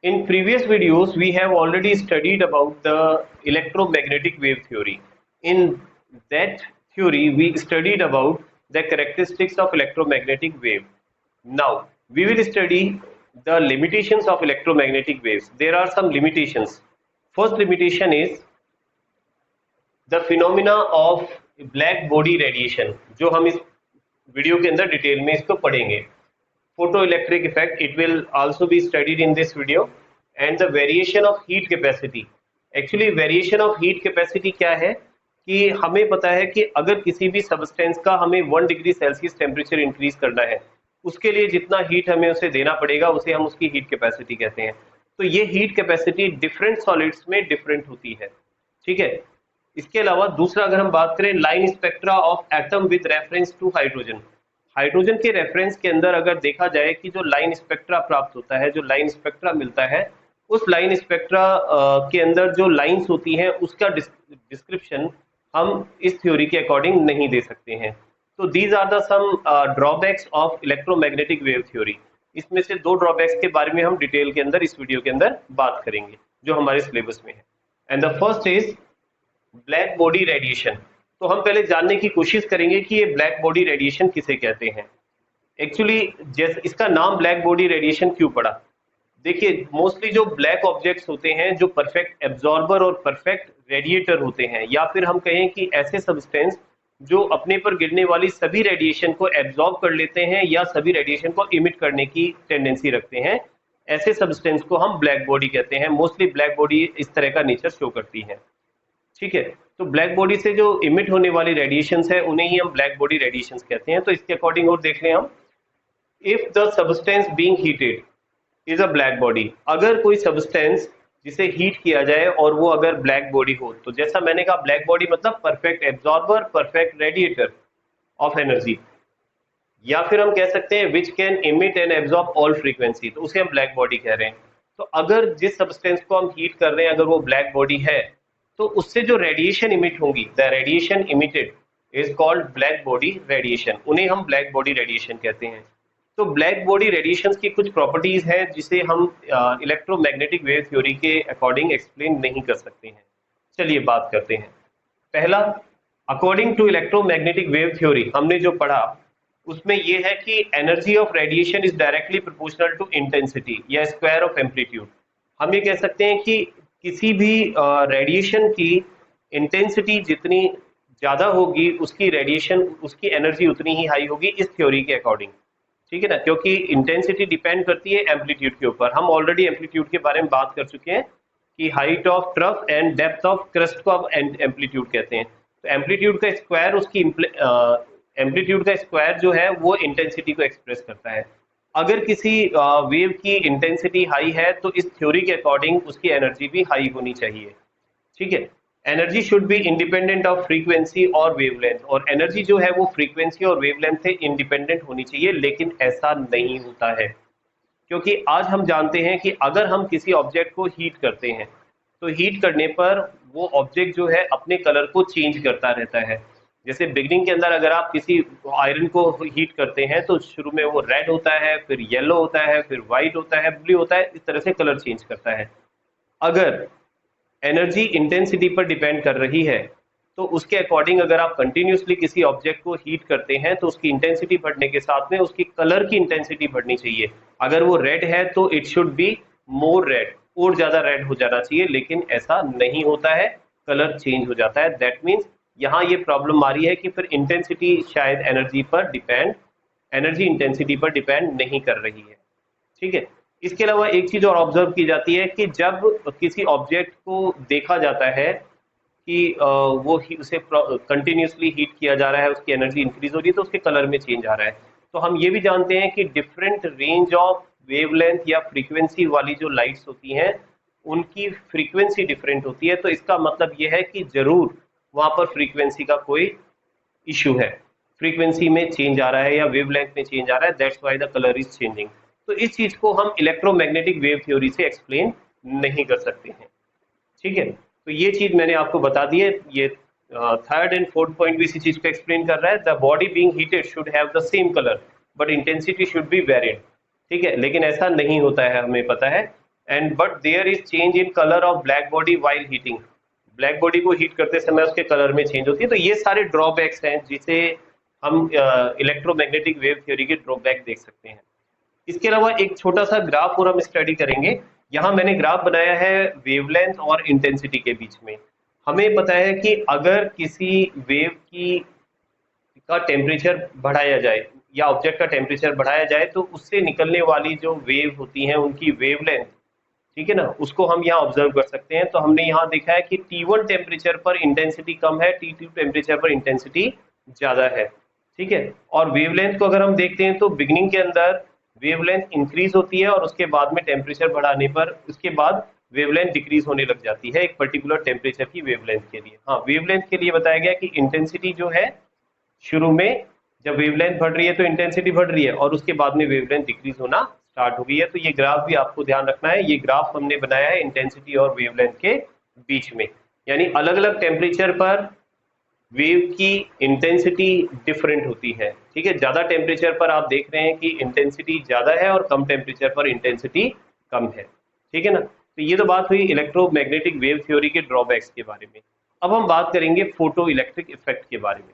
In previous videos, we have already studied about the electromagnetic wave theory. In that theory, we studied about the characteristics of electromagnetic wave. Now, we will study the limitations of electromagnetic waves. There are some limitations. First limitation is the phenomena of black body radiation, जो हम इस video के अंदर detail में इसको पढ़ेंगे. Photoelectric effect, it will also be studied in this video. And the variation of heat capacity. Actually variation of heat capacity क्या है कि हमें पता है कि अगर किसी भी सब्सटेंस का हमें 1 डिग्री सेल्सियस टेम्परेचर इंक्रीज करना है, उसके लिए जितना हीट हमें उसे देना पड़ेगा उसे हम उसकी हीट कैपेसिटी कहते हैं. तो ये हीट कैपेसिटी डिफरेंट सॉलिड्स में डिफरेंट होती है. ठीक है. इसके अलावा दूसरा अगर हम बात करें line spectra of atom with reference to hydrogen. Hydrogen के रेफरेंस के अंदर अगर देखा जाए कि जो लाइन स्पेक्ट्रा प्राप्त होता है, जो लाइन स्पेक्ट्रा मिलता है, उस लाइन स्पेक्ट्रा के अंदर जो लाइंस होती हैं उसका डिस्क्रिप्शन हम इस थ्योरी के अकॉर्डिंग नहीं दे सकते हैं. तो these are the some drawbacks of electromagnetic wave theory. इसमें से 2 ड्रॉबैक्स के बारे में हम डिटेल के अंदर इस वीडियो के अंदर बात करेंगे जो हमारे सिलेबस में है. And the first is black body radiation. तो हम पहले जानने की कोशिश करेंगे कि ये ब्लैक बॉडी रेडिएशन किसे कहते हैं. एक्चुअली जैसे इसका नाम ब्लैक बॉडी रेडिएशन क्यों पड़ा. देखिए मोस्टली जो ब्लैक ऑब्जेक्ट्स होते हैं जो परफेक्ट एब्जॉर्बर और परफेक्ट रेडिएटर होते हैं, या फिर हम कहें कि ऐसे सब्सटेंस जो अपने पर गिरने वाली सभी रेडिएशन को एब्जॉर्ब कर लेते हैं या सभी रेडिएशन को इमिट करने की टेंडेंसी रखते हैं, ऐसे सब्सटेंस को हम ब्लैक बॉडी कहते हैं. मोस्टली ब्लैक बॉडी इस तरह का नेचर शो करती है. ठीक है. तो ब्लैक बॉडी से जो इमिट होने वाली रेडिएशंस है उन्हें ही हम ब्लैक बॉडी रेडिएशंस कहते हैं. तो इसके अकॉर्डिंग और देख लें हम. If the substance being heated is a black body. अगर कोई सब्सटेंस जिसे हीट किया जाए और वो अगर ब्लैक बॉडी हो, तो जैसा मैंने कहा ब्लैक बॉडी मतलब perfect absorber, perfect radiator of energy, या फिर हम कह सकते हैं which can emit and absorb all frequency, तो उसे हम ब्लैक बॉडी कह रहे हैं. तो अगर जिस सब्सटेंस को हम हीट कर रहे हैं अगर वो ब्लैक बॉडी है, तो उससे जो रेडिएशन इमिट होंगी, the radiation emitted is called black body radiation. उन्हें हम ब्लैक बॉडी रेडिएशन कहते हैं. तो ब्लैक बॉडी रेडिएशन की कुछ प्रॉपर्टीज हैं जिसे हम इलेक्ट्रोमैग्नेटिक वेव थ्योरी के अकॉर्डिंग एक्सप्लेन नहीं कर सकते हैं. चलिए बात करते हैं. पहला, according to electromagnetic wave theory हमने जो पढ़ा उसमें यह है कि energy of radiation is directly proportional to intensity या स्क्वायर ऑफ एम्पलीट्यूड. हम ये कह सकते हैं कि किसी भी रेडिएशन की इंटेंसिटी जितनी ज़्यादा होगी उसकी रेडिएशन, उसकी एनर्जी उतनी ही हाई होगी इस थ्योरी के अकॉर्डिंग. ठीक है ना, क्योंकि इंटेंसिटी डिपेंड करती है एम्पलीट्यूड के ऊपर. हम ऑलरेडी एम्पलीट्यूड के बारे में बात कर चुके हैं कि height of trough and depth of crust को आप एम्पलीट्यूड कहते हैं. तो एम्पलीट्यूड का स्क्वायर उसकी एम्पलीट्यूड का स्क्वायर जो है वो इंटेंसिटी को एक्सप्रेस करता है. अगर किसी वेव की इंटेंसिटी हाई है तो इस थ्योरी के अकॉर्डिंग उसकी एनर्जी भी हाई होनी चाहिए. ठीक है. Energy should be independent of frequency और वेवलेंथ, और एनर्जी जो है वो फ्रीक्वेंसी और वेवलेंथ से इंडिपेंडेंट होनी चाहिए, लेकिन ऐसा नहीं होता है. क्योंकि आज हम जानते हैं कि अगर हम किसी ऑब्जेक्ट को हीट करते हैं तो हीट करने पर वो ऑब्जेक्ट जो है अपने कलर को चेंज करता रहता है. जैसे बिगनिंग के अंदर अगर आप किसी आयरन को हीट करते हैं तो शुरू में वो रेड होता है, फिर येलो होता है, फिर व्हाइट होता है, ब्लू होता है, इस तरह से कलर चेंज करता है. अगर एनर्जी इंटेंसिटी पर डिपेंड कर रही है तो उसके अकॉर्डिंग अगर आप कंटिन्यूसली किसी ऑब्जेक्ट को हीट करते हैं तो उसकी इंटेंसिटी बढ़ने के साथ में उसकी कलर की इंटेंसिटी बढ़नी चाहिए. अगर वो रेड है तो it should be more red, और ज्यादा रेड हो जाना चाहिए, लेकिन ऐसा नहीं होता है, कलर चेंज हो जाता है. दैट मीन्स यहाँ ये प्रॉब्लम आ रही है कि फिर इंटेंसिटी शायद एनर्जी इंटेंसिटी पर डिपेंड नहीं कर रही है. ठीक है. इसके अलावा एक चीज और ऑब्जर्व की जाती है कि जब किसी ऑब्जेक्ट को देखा जाता है कि वो उसे कंटिन्यूसली हीट किया जा रहा है, उसकी एनर्जी इंक्रीज हो रही है, तो उसके कलर में चेंज आ रहा है. तो हम ये भी जानते हैं कि डिफरेंट रेंज ऑफ वेवलेंथ या फ्रीक्वेंसी वाली जो लाइट्स होती हैं उनकी फ्रीक्वेंसी डिफरेंट होती है. तो इसका मतलब ये है कि जरूर वहां पर फ्रीक्वेंसी का कोई इशू है, फ्रीक्वेंसी में चेंज आ रहा है या वेवलेंथ में चेंज आ रहा है, that's why the colour is changing. तो इस चीज को हम इलेक्ट्रोमैग्नेटिक वेव थ्योरी से एक्सप्लेन नहीं कर सकते हैं. ठीक है. तो ये चीज मैंने आपको बता दी है. ये थर्ड एंड फोर्थ पॉइंट भी इसी चीज को एक्सप्लेन कर रहा है. The body being heated should have the same colour but intensity should be varied. ठीक है. लेकिन ऐसा नहीं होता है, हमें पता है. And but there is change in colour of black body while heating, black body को हीट करते समय उसके कलर में चेंज होती है। तो ये सारे ड्रॉबैक्स हैं जिसे हम इलेक्ट्रोमैग्नेटिक वेव थ्योरी के ड्रॉबैक देख सकते हैं। इसके अलावा एक छोटा सा ग्राफ और हम स्टडी करेंगे। यहाँ मैंने ग्राफ बनाया है वेवलेंथ और इंटेंसिटी के बीच में। हमें पता है कि अगर किसी वेव की का टेम्परेचर बढ़ाया जाए या ऑब्जेक्ट का टेम्परेचर बढ़ाया जाए तो उससे निकलने वाली जो वेव होती हैं उनकी वेवलेंथ, ठीक है ना, उसको हम यहाँ ऑब्जर्व कर सकते हैं। तो हमने यहाँ देखा है कि T1 टेम्परेचर पर इंटेंसिटी कम है, T2 टेम्परेचर पर इंटेंसिटी ज्यादा है, ठीक है। और वेवलेंथ को अगर हम देखते हैं तो बिगिनिंग के अंदर वेवलेंथ इंक्रीज होती है और उसके बाद में टेम्परेचर बढ़ाने पर उसके बाद वेवलेंथ डिक्रीज होने लग जाती है एक पर्टिकुलर टेम्परेचर की वेवलेंथ के लिए। हाँ, वेवलेंथ के लिए बताया गया कि इंटेंसिटी जो है शुरू में जब वेवलेंथ बढ़ रही है तो इंटेंसिटी बढ़ रही है और उसके बाद में वेवलेंथ डिक्रीज होना स्टार्ट हो गई है। तो ये ग्राफ भी आपको ध्यान रखना है। ये ग्राफ हमने बनाया है इंटेंसिटी और वेवलेंथ के बीच में, यानी अलग अलग टेम्परेचर पर वेव की इंटेंसिटी डिफरेंट होती है, ठीक है। ज्यादा टेम्परेचर पर आप देख रहे हैं कि इंटेंसिटी ज्यादा है और कम टेम्परेचर पर इंटेंसिटी कम है, ठीक है ना। तो ये तो बात हुई इलेक्ट्रोमैग्नेटिक वेव थ्योरी के ड्रॉबैक्स के बारे में। अब हम बात करेंगे फोटो इलेक्ट्रिक इफेक्ट के बारे में।